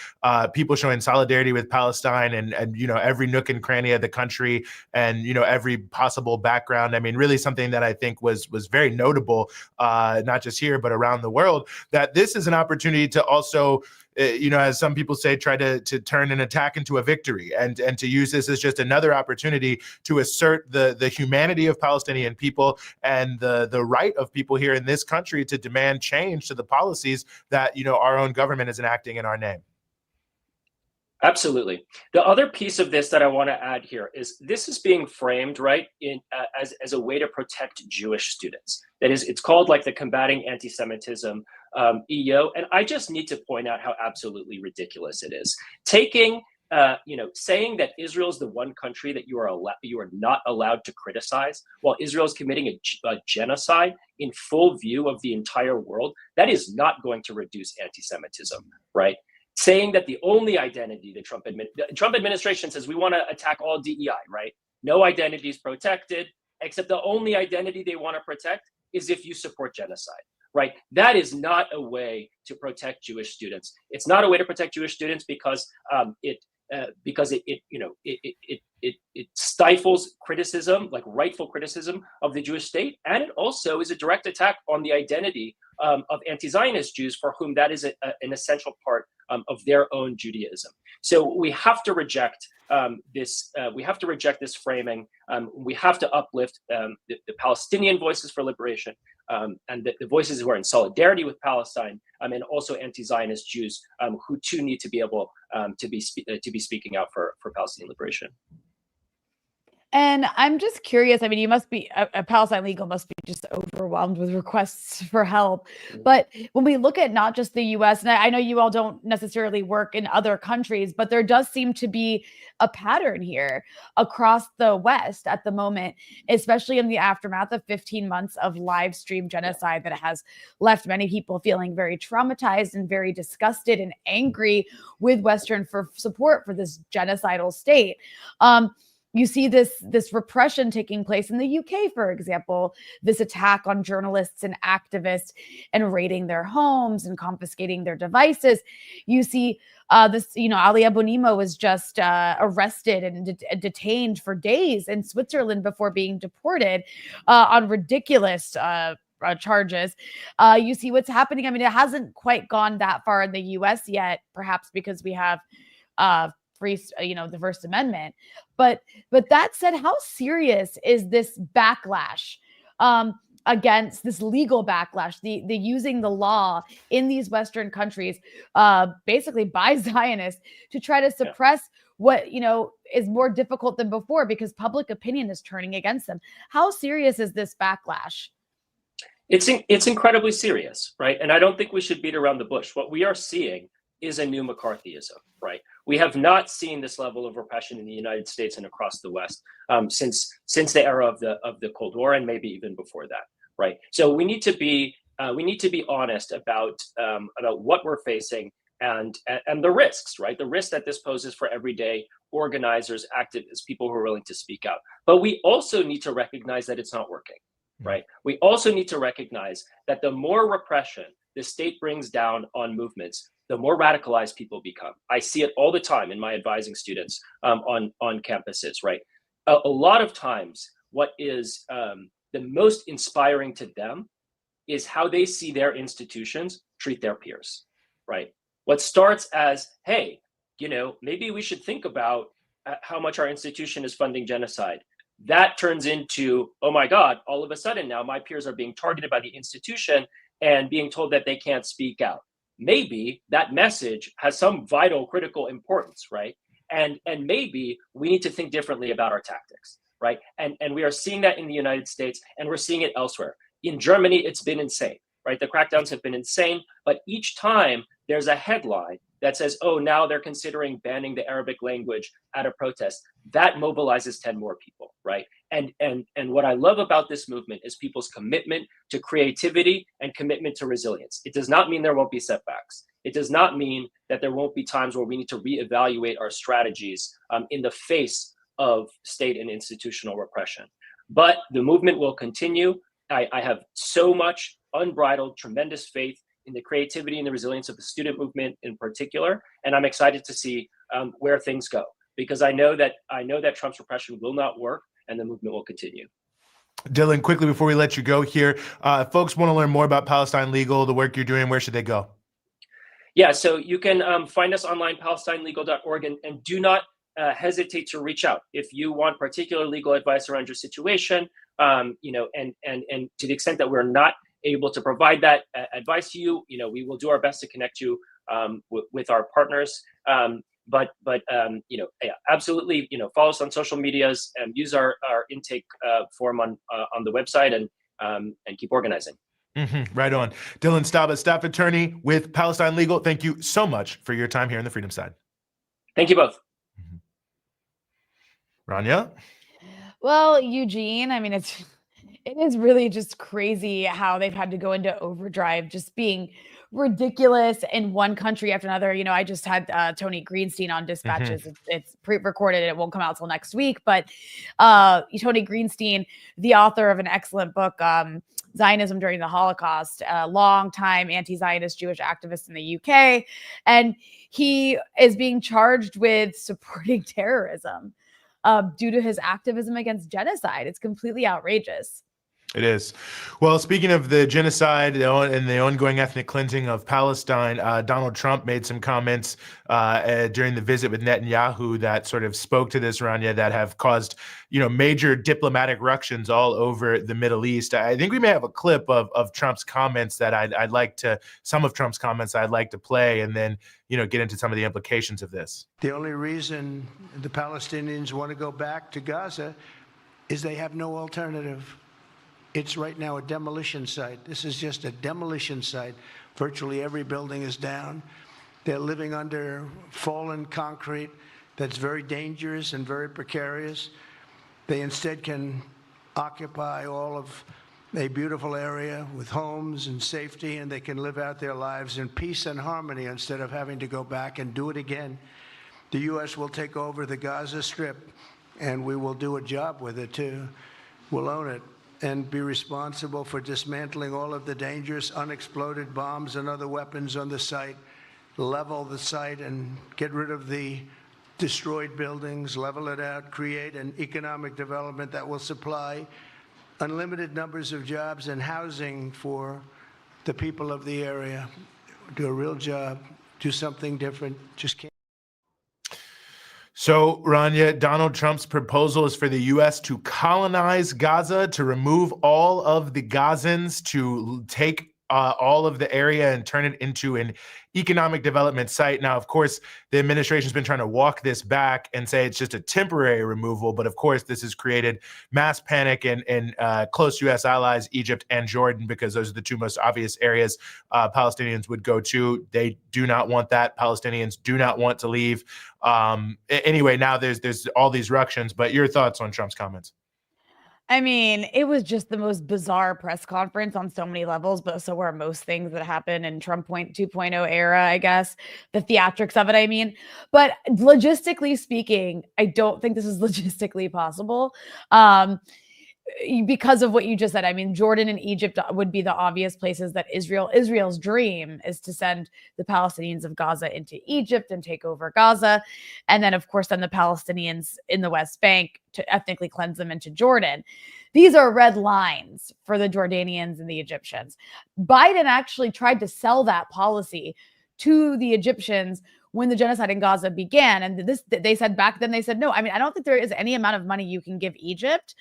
people showing solidarity with Palestine and every nook and cranny of the country and every possible background. I mean, really something that I think was very notable, not just here but around the world. That this is an opportunity to also as some people say, try to turn an attack into a victory, and to use this as just another opportunity to assert the humanity of Palestinian people and the right of people here in this country to demand change to the policies that our own government is enacting in our name. Absolutely. The other piece of this that I want to add here is this is being framed, right, in as a way to protect Jewish students. That is, it's called like the Combating Anti-Semitism EO, and I just need to point out how absolutely ridiculous it is. Taking, saying that Israel is the one country that you are not allowed to criticize, while Israel is committing a genocide in full view of the entire world, that is not going to reduce anti-Semitism, right? Saying that the only identity the Trump administration says we want to attack all DEI, right? No identity is protected, except the only identity they want to protect is if you support genocide, right? That is not a way to protect Jewish students. It's not a way to protect Jewish students because it stifles criticism, like rightful criticism of the Jewish state, and it also is a direct attack on the identity of anti-Zionist Jews, for whom that is an essential part of their own Judaism. So we have to reject this. We have to reject this framing. We have to uplift the Palestinian voices for liberation, and the voices who are in solidarity with Palestine, and also anti-Zionist Jews who too need to be able to be speaking out for Palestinian liberation. And I'm just curious. I mean, you must be a Palestine Legal must be just overwhelmed with requests for help. But when we look at not just the U.S., and I know you all don't necessarily work in other countries, but there does seem to be a pattern here across the West at the moment, especially in the aftermath of 15 months of live stream genocide that has left many people feeling very traumatized and very disgusted and angry with Western support for this genocidal state. You see this repression taking place in the UK, for example, this attack on journalists and activists and raiding their homes and confiscating their devices. You see Ali Abunimah was just arrested and detained for days in Switzerland before being deported on ridiculous charges. You see what's happening. I mean, it hasn't quite gone that far in the US yet, perhaps because we have the First Amendment. But that said, how serious is this backlash against this legal backlash, the using the law in these Western countries, basically by Zionists to try to suppress what, is more difficult than before because public opinion is turning against them? How serious is this backlash? It's incredibly serious, right? And I don't think we should beat around the bush. What we are seeing is a new McCarthyism, right? We have not seen this level of repression in the United States and across the West since the era of the Cold War, and maybe even before that, right? So we need to be honest about what we're facing and the risks, right? The risk that this poses for everyday organizers, activists, people who are willing to speak out. But we also need to recognize that it's not working, right? We also need to recognize that the more repression the state brings down on movements, the more radicalized people become. I see it all the time in my advising students on campuses, right? A lot of times, what is the most inspiring to them is how they see their institutions treat their peers, right? What starts as, hey, maybe we should think about how much our institution is funding genocide. That turns into, oh my God, all of a sudden now my peers are being targeted by the institution and being told that they can't speak out. Maybe that message has some vital, critical importance, right? And maybe we need to think differently about our tactics, right? And we are seeing that in the United States, and we're seeing it elsewhere. In Germany, it's been insane, right? The crackdowns have been insane, but each time there's a headline that says, oh, now they're considering banning the Arabic language at a protest, that mobilizes 10 more people, right? And what I love about this movement is people's commitment to creativity and commitment to resilience. It does not mean there won't be setbacks. It does not mean that there won't be times where we need to reevaluate our strategies in the face of state and institutional repression. But the movement will continue. I have so much unbridled, tremendous faith in the creativity and the resilience of the student movement in particular, and I'm excited to see where things go, because I know that Trump's repression will not work, and the movement will continue. Dylan, quickly before we let you go here, if folks want to learn more about Palestine Legal, the work you're doing, where should they go? Yeah, so you can find us online, palestinelegal.org, and do not hesitate to reach out if you want particular legal advice around your situation. And to the extent that we're not able to provide that advice to you, we will do our best to connect you with our partners. But absolutely, follow us on social medias and use our intake form on the website, and keep organizing. Right on. Dylan Staba, staff attorney with Palestine Legal. Thank you so much for your time here on the Freedom Side. Thank you both. Rania? Well, Eugene, I mean, it is really just crazy how they've had to go into overdrive, just being ridiculous in one country after another. I just had Tony Greenstein on Dispatches. It's pre-recorded. It won't come out till next week. But Tony Greenstein, the author of an excellent book, Zionism During the Holocaust, a long-time anti-Zionist Jewish activist in the UK. And he is being charged with supporting terrorism due to his activism against genocide. It's completely outrageous. It is. Well, speaking of the genocide and the ongoing ethnic cleansing of Palestine, Donald Trump made some comments during the visit with Netanyahu that sort of spoke to this, Rania, that have caused, major diplomatic ructions all over the Middle East. I think we may have a clip of Trump's comments that I'd like to play, and then, get into some of the implications of this. The only reason the Palestinians want to go back to Gaza is they have no alternative. It's right now a demolition site. This is just a demolition site. Virtually every building is down. They're living under fallen concrete that's very dangerous and very precarious. They instead can occupy all of a beautiful area with homes and safety, and they can live out their lives in peace and harmony instead of having to go back and do it again. The U.S. will take over the Gaza Strip, and we will do a job with it, too. We'll own it and be responsible for dismantling all of the dangerous unexploded bombs and other weapons on the site, level the site and get rid of the destroyed buildings, level it out, create an economic development that will supply unlimited numbers of jobs and housing for the people of the area. Do a real job, do something different, just can't. So, Rania, Donald Trump's proposal is for the U.S. to colonize Gaza, to remove all of the Gazans, to take all of the area and turn it into an economic development site. Now, of course, the administration's been trying to walk this back and say it's just a temporary removal. But of course, this has created mass panic in close U.S. allies, Egypt and Jordan, because those are the two most obvious areas Palestinians would go to. They do not want that. Palestinians do not want to leave. Anyway, now there's all these ructions. But your thoughts on Trump's comments? I mean, it was just the most bizarre press conference on so many levels, but so were most things that happen in Trump 2.0 era, I guess, the theatrics of it, I mean. But logistically speaking, I don't think this is logistically possible. Because of what you just said. I mean, Jordan and Egypt would be the obvious places that Israel's dream is to send the Palestinians of Gaza into Egypt and take over Gaza. And then, of course, then the Palestinians in the West Bank to ethnically cleanse them into Jordan. These are red lines for the Jordanians and the Egyptians. Biden actually tried to sell that policy to the Egyptians when the genocide in Gaza began. And they said back then, they said, no, I mean, I don't think there is any amount of money you can give Egypt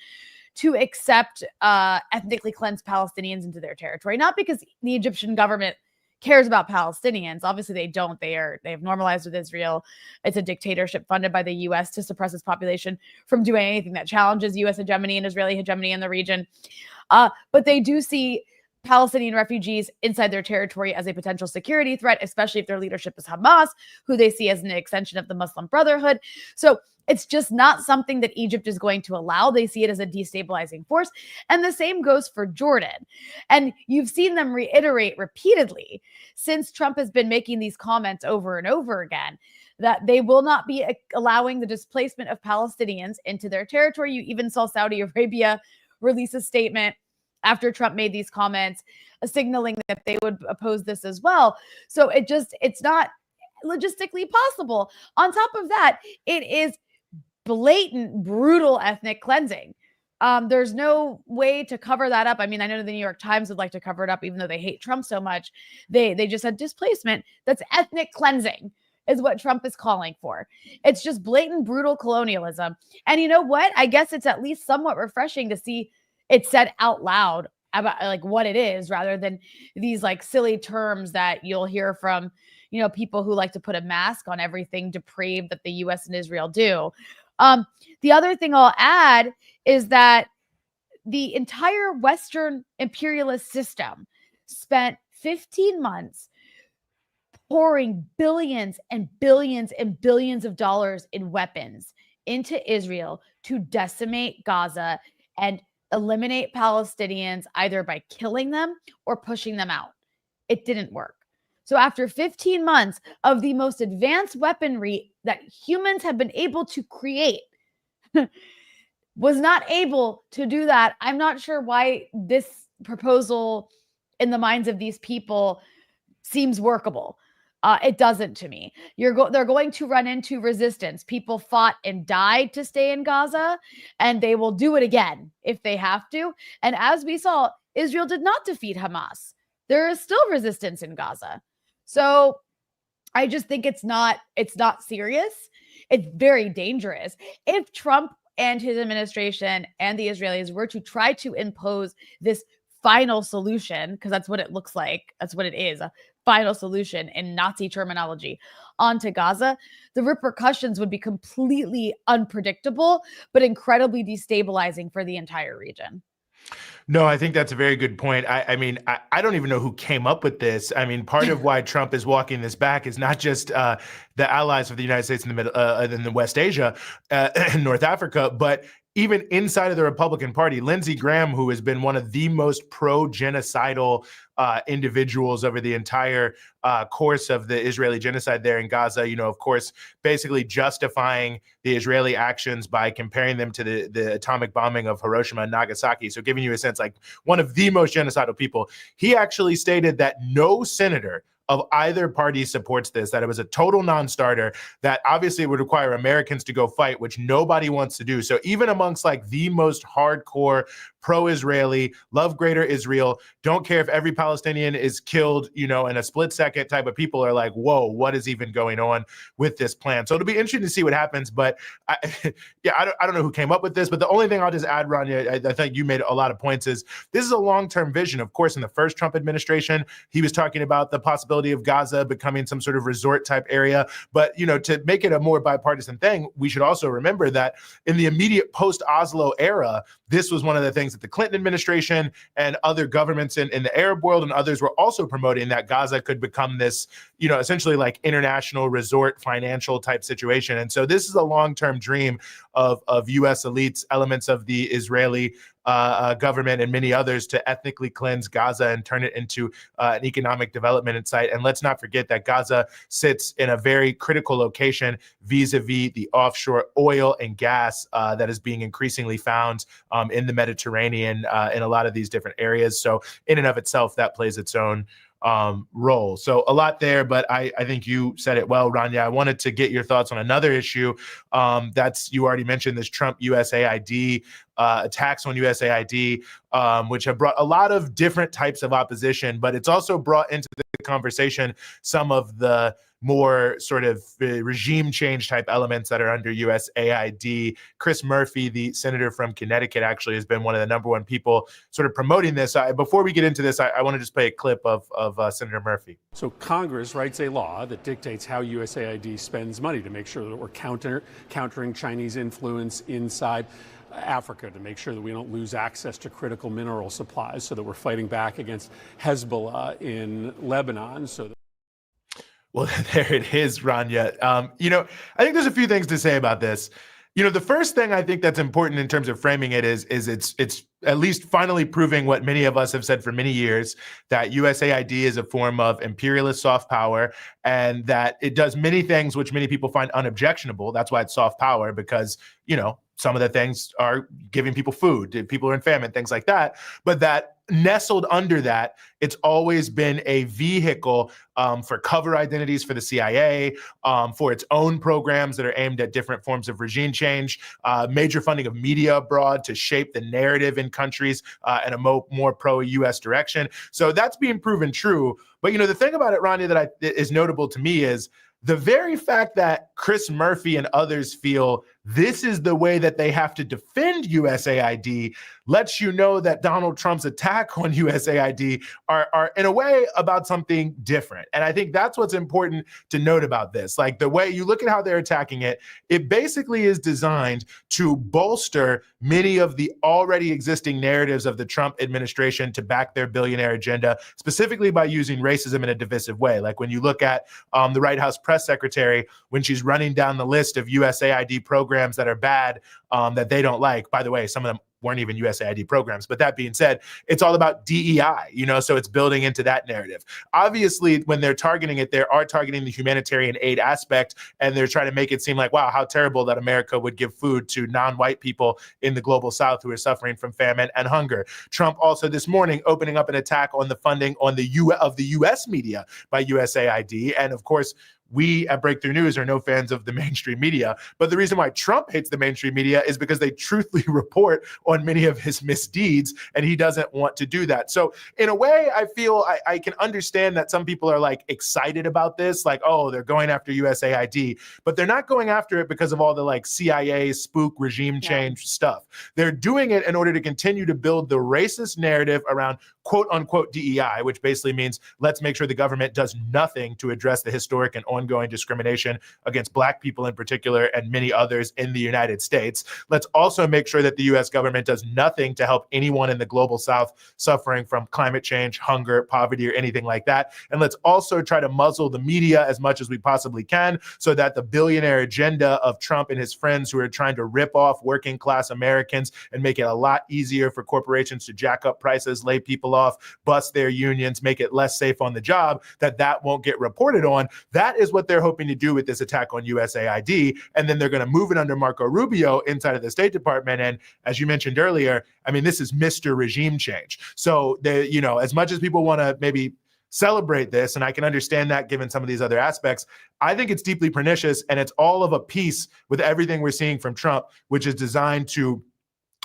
to accept ethnically cleansed Palestinians into their territory. Not because the Egyptian government cares about Palestinians. Obviously, they don't. They have normalized with Israel. It's a dictatorship funded by the U.S. to suppress its population from doing anything that challenges U.S. hegemony and Israeli hegemony in the region. But they do see Palestinian refugees inside their territory as a potential security threat, especially if their leadership is Hamas, who they see as an extension of the Muslim Brotherhood. So it's just not something that Egypt is going to allow. They see it as a destabilizing force. And the same goes for Jordan. And you've seen them reiterate repeatedly since Trump has been making these comments over and over again that they will not be allowing the displacement of Palestinians into their territory. You even saw Saudi Arabia release a statement after Trump made these comments, signaling that they would oppose this as well. So it's not logistically possible. On top of that, it is blatant, brutal ethnic cleansing. There's no way to cover that up. I mean, I know the New York Times would like to cover it up, even though they hate Trump so much. They just said displacement. That's ethnic cleansing is what Trump is calling for. It's just blatant, brutal colonialism. And you know what? I guess it's at least somewhat refreshing to see it said out loud about like what it is, rather than these like silly terms that you'll hear from, people who like to put a mask on everything depraved that the US and Israel do. The other thing I'll add is that the entire Western imperialist system spent 15 months pouring billions and billions and billions of dollars in weapons into Israel to decimate Gaza and eliminate Palestinians either by killing them or pushing them out. It didn't work. So after 15 months of the most advanced weaponry that humans have been able to create, was not able to do that. I'm not sure why this proposal in the minds of these people seems workable. It doesn't to me. They're going to run into resistance. People fought and died to stay in Gaza, and they will do it again if they have to. And as we saw, Israel did not defeat Hamas. There is still resistance in Gaza. So I just think it's not serious. It's very dangerous. If Trump and his administration and the Israelis were to try to impose this final solution, because that's what it looks like, that's what it is, a final solution in Nazi terminology, onto Gaza, the repercussions would be completely unpredictable, but incredibly destabilizing for the entire region. No, I think that's a very good point. I mean, I don't even know who came up with this. I mean, part of why Trump is walking this back is not just the allies of the United States in the West Asia and North Africa, but even inside of the Republican Party. Lindsey Graham, who has been one of the most pro-genocidal individuals over the entire course of the Israeli genocide there in Gaza, of course, basically justifying the Israeli actions by comparing them to the atomic bombing of Hiroshima and Nagasaki. So giving you a sense, like one of the most genocidal people, he actually stated that no senator of either party supports this, that it was a total non-starter, that obviously it would require Americans to go fight, which nobody wants to do. So even amongst like the most hardcore pro-Israeli, love greater Israel, don't care if every Palestinian is killed, in a split second type of people are like, whoa, what is even going on with this plan? So it'll be interesting to see what happens. But I don't know who came up with this, but the only thing I'll just add, Rania, I think you made a lot of points, is this is a long-term vision. Of course, in the first Trump administration, he was talking about the possibility of Gaza becoming some sort of resort type area. But, to make it a more bipartisan thing, we should also remember that in the immediate post-Oslo era, this was one of the things that the Clinton administration and other governments in the Arab world and others were also promoting, that Gaza could become this, essentially like international resort financial type situation. And so this is a long-term dream of U.S. elites, elements of the Israeli government and many others, to ethnically cleanse Gaza and turn it into an economic development site. And let's not forget that Gaza sits in a very critical location vis-a-vis the offshore oil and gas that is being increasingly found in the Mediterranean in a lot of these different areas. So in and of itself, that plays its own role. So a lot there, but I think you said it well, Rania. I wanted to get your thoughts on another issue. You already mentioned this Trump USAID attacks on USAID, which have brought a lot of different types of opposition, but it's also brought into the conversation some of the more sort of regime change type elements that are under USAID. Chris Murphy, the senator from Connecticut, actually has been one of the number one people sort of promoting this. Before we get into this, I want to just play a clip of Senator Murphy. So Congress writes a law that dictates how USAID spends money to make sure that we're countering Chinese influence inside Africa, to make sure that we don't lose access to critical mineral supplies, so that we're fighting back against Hezbollah in Lebanon. Well, there it is, Rania. I think there's a few things to say about this. The first thing I think that's important in terms of framing it is it's at least finally proving what many of us have said for many years, that USAID is a form of imperialist soft power, and that it does many things which many people find unobjectionable. That's why it's soft power, because, some of the things are giving people food, people are in famine, things like that. But that nestled under that, it's always been a vehicle for cover identities for the CIA, for its own programs that are aimed at different forms of regime change, major funding of media abroad to shape the narrative in countries in a more pro-US direction. So that's being proven true. But, the thing about it, Rania, that is notable to me is the very fact that Chris Murphy and others feel this is the way that they have to defend USAID lets you know that Donald Trump's attack on USAID are in a way about something different. And I think that's what's important to note about this. Like the way you look at how they're attacking it, it basically is designed to bolster many of the already existing narratives of the Trump administration to back their billionaire agenda, specifically by using racism in a divisive way. Like when you look at the White House press secretary, when she's running down the list of USAID programs that are bad, that they don't like. By the way, some of them weren't even USAID programs. But that being said, it's all about DEI, so it's building into that narrative. Obviously, when they're targeting it, they are targeting the humanitarian aid aspect, and they're trying to make it seem like, wow, how terrible that America would give food to non-white people in the global South who are suffering from famine and hunger. Trump also this morning opening up an attack on the funding on the US media by USAID. And of course, we at Breakthrough News are no fans of the mainstream media. But the reason why Trump hates the mainstream media is because they truthfully report on many of his misdeeds, and he doesn't want to do that. So in a way, I feel I can understand that some people are like excited about this, like, oh, they're going after USAID, but they're not going after it because of all the like CIA spook regime change stuff. They're doing it in order to continue to build the racist narrative around quote unquote DEI, which basically means let's make sure the government does nothing to address the historic and ongoing discrimination against Black people in particular and many others in the United States. Let's also make sure that the US government does nothing to help anyone in the global South suffering from climate change, hunger, poverty, or anything like that. And let's also try to muzzle the media as much as we possibly can so that the billionaire agenda of Trump and his friends who are trying to rip off working class Americans and make it a lot easier for corporations to jack up prices, lay people off, bust their unions, make it less safe on the job, that won't get reported on. That is what they're hoping to do with this attack on USAID. And then they're going to move it under Marco Rubio inside of the State Department. And as you mentioned earlier, I mean, this is Mr. Regime Change. So they, as much as people want to maybe celebrate this, and I can understand that given some of these other aspects, I think it's deeply pernicious, and it's all of a piece with everything we're seeing from Trump, which is designed to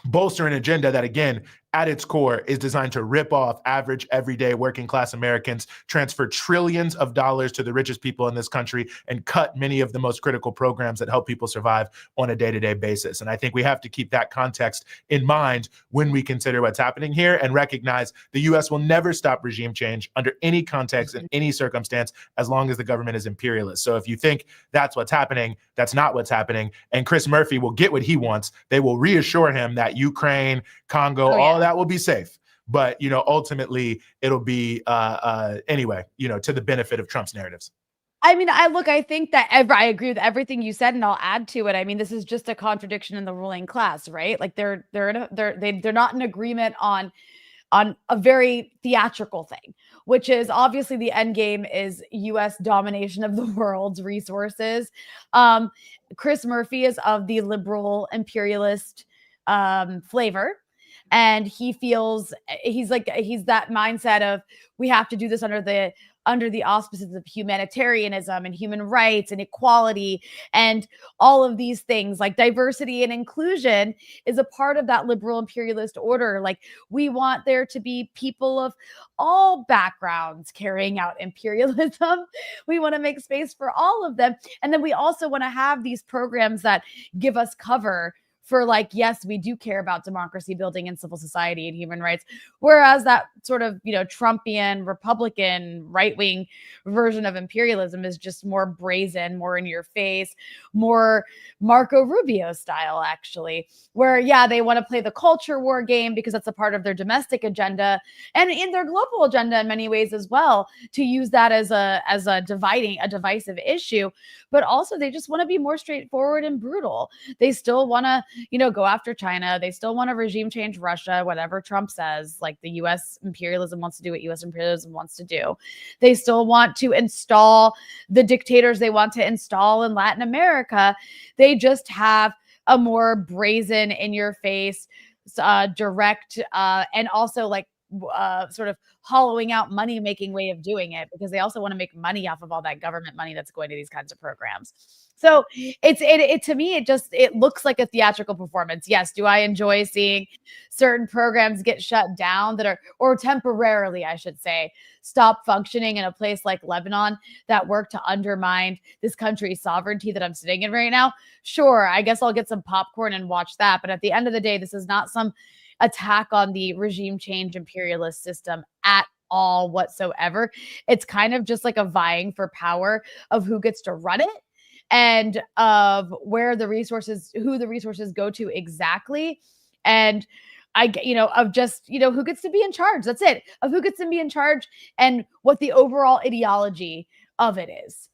bolster an agenda that, again, at its core is designed to rip off average, everyday working class Americans, transfer trillions of dollars to the richest people in this country, and cut many of the most critical programs that help people survive on a day-to-day basis. And I think we have to keep that context in mind when we consider what's happening here and recognize the U.S. will never stop regime change under any context, in any circumstance, as long as the government is imperialist. So if you think that's what's happening, that's not what's happening. And Chris Murphy will get what he wants. They will reassure him that Ukraine, Congo, all that will be safe. But, ultimately it'll be, anyway, to the benefit of Trump's narratives. I mean, I think that I agree with everything you said, and I'll add to it. I mean, this is just a contradiction in the ruling class, right? Like they're not in agreement on a very theatrical thing, which is obviously the end game is U.S. domination of the world's resources. Chris Murphy is of the liberal imperialist flavor. And he feels he's that mindset of we have to do this under the auspices of humanitarianism and human rights and equality and all of these things. Like diversity and inclusion is a part of that liberal imperialist order. Like we want there to be people of all backgrounds carrying out imperialism. We want to make space for all of them. And then we also want to have these programs that give us cover for like, yes, we do care about democracy building and civil society and human rights. Whereas that sort of, Trumpian, Republican, right-wing version of imperialism is just more brazen, more in your face, more Marco Rubio style, actually, where, they want to play the culture war game because that's a part of their domestic agenda and in their global agenda in many ways as well, to use that as a divisive issue. But also they just want to be more straightforward and brutal. They still want to, go after China. They still want to regime change Russia, whatever Trump says, like the U.S. imperialism wants to do what U.S. imperialism wants to do. They still want to install the dictators they want to install in Latin America. They just have a more brazen, in your face, direct, and also like sort of hollowing out money-making way of doing it, because they also want to make money off of all that government money that's going to these kinds of programs. So it to me, it looks like a theatrical performance. Yes, do I enjoy seeing certain programs get shut down or temporarily, I should say, stop functioning in a place like Lebanon that work to undermine this country's sovereignty that I'm sitting in right now? Sure, I guess I'll get some popcorn and watch that. But at the end of the day, this is not some attack on the regime change imperialist system at all whatsoever. It's kind of just like a vying for power of who gets to run it and of who the resources go to exactly. And of just, who gets to be in charge. That's it. Of who gets to be in charge and what the overall ideology of it is.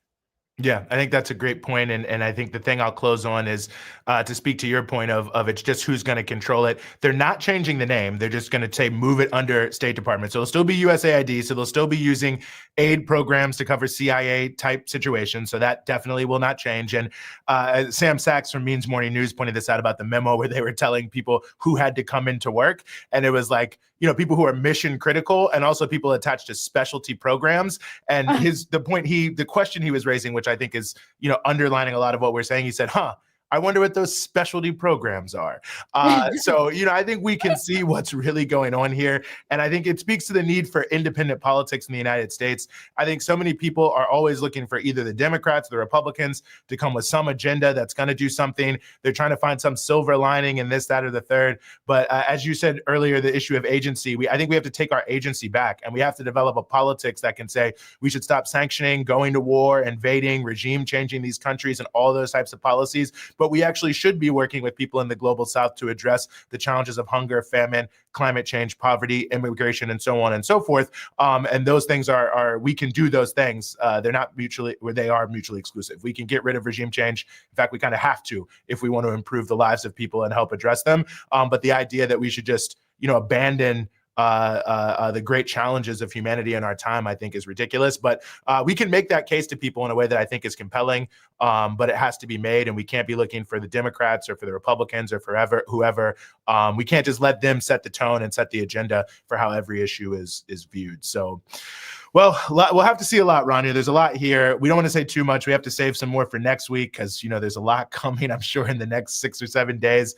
Yeah, I think that's a great point. And I think the thing I'll close on is to speak to your point of it's just who's going to control it. They're not changing the name. They're just going to say move it under State Department. So it'll still be USAID. So they'll still be using aid programs to cover CIA type situations. So that definitely will not change. And Sam Sachs from Means Morning News pointed this out about the memo where they were telling people who had to come into work. And it was like, people who are mission critical and also people attached to specialty programs. And the question he was raising, which I think is, underlining a lot of what we're saying, he said, I wonder what those specialty programs are. So, I think we can see what's really going on here. And I think it speaks to the need for independent politics in the United States. I think so many people are always looking for either the Democrats or the Republicans to come with some agenda that's going to do something. They're trying to find some silver lining in this, that, or the third. But as you said earlier, the issue of agency, I think we have to take our agency back, and we have to develop a politics that can say we should stop sanctioning, going to war, invading, regime changing these countries and all those types of policies. But we actually should be working with people in the global south to address the challenges of hunger, famine, climate change, poverty, immigration, and so on and so forth. And those things we can do those things. They are mutually exclusive. We can get rid of regime change. In fact, we kind of have to if we want to improve the lives of people and help address them. But the idea that we should just, abandon the great challenges of humanity in our time, I think is ridiculous. But we can make that case to people in a way that I think is compelling, but it has to be made, and we can't be looking for the Democrats or for the Republicans or for whoever. We can't just let them set the tone and set the agenda for how every issue is viewed. So, well, we'll have to see a lot, Rania. There's a lot here. We don't want to say too much. We have to save some more for next week because, there's a lot coming, I'm sure, in the next 6 or 7 days.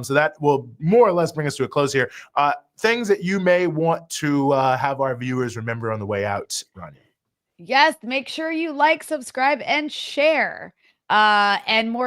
So that will more or less bring us to a close here. Things that you may want to have our viewers remember on the way out, Rania. Yes, make sure you like, subscribe, and share. And as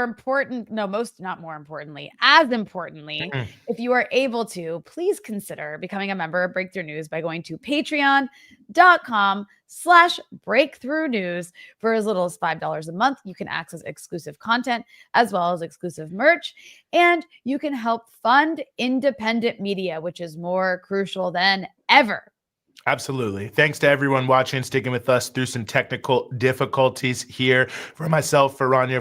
importantly, if you are able to, please consider becoming a member of Breakthrough News by going to patreon.com/breakthrough news. For as little as $5 a month, you can access exclusive content as well as exclusive merch, and you can help fund independent media, which is more crucial than ever. Absolutely. Thanks to everyone watching, sticking with us through some technical difficulties here. For myself, for Rania,